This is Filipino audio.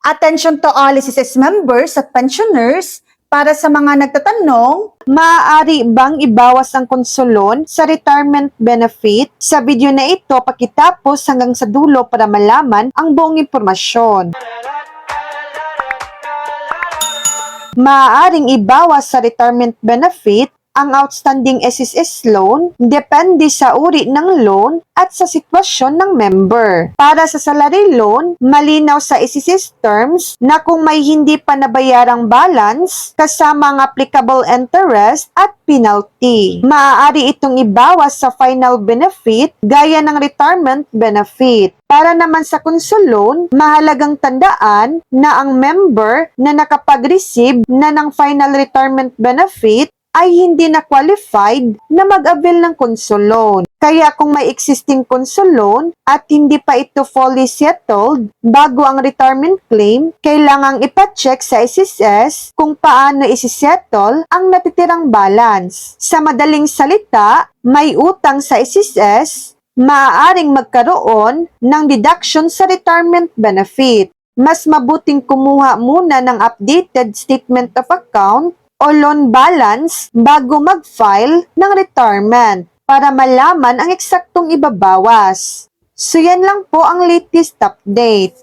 Attention to all SSS members at pensioners. Para sa mga nagtatanong, maaari bang ibawas ang konsolon sa retirement benefit? Sa video na ito, pakitapos hanggang sa dulo para malaman ang buong impormasyon. Maaaring ibawas sa retirement benefit ang outstanding SSS loan depende sa uri ng loan at sa sitwasyon ng member. Para sa salary loan, malinaw sa SSS terms na kung may hindi pa nabayarang balance kasama ang applicable interest at penalty. Maaari itong ibawas sa final benefit gaya ng retirement benefit. Para naman sa console loan, mahalagang tandaan na ang member na nakapag-receive na ng final retirement benefit ay hindi na qualified na mag-avail ng console loan. Kaya kung may existing console loan at hindi pa ito fully settled bago ang retirement claim, kailangang ipacheck sa SSS kung paano isisettle ang natitirang balance. Sa madaling salita, may utang sa SSS, maaaring magkaroon ng deduction sa retirement benefit. Mas mabuting kumuha muna ng updated statement of account o loan balance bago mag-file ng retirement para malaman ang eksaktong ibabawas. So yan lang po ang latest update.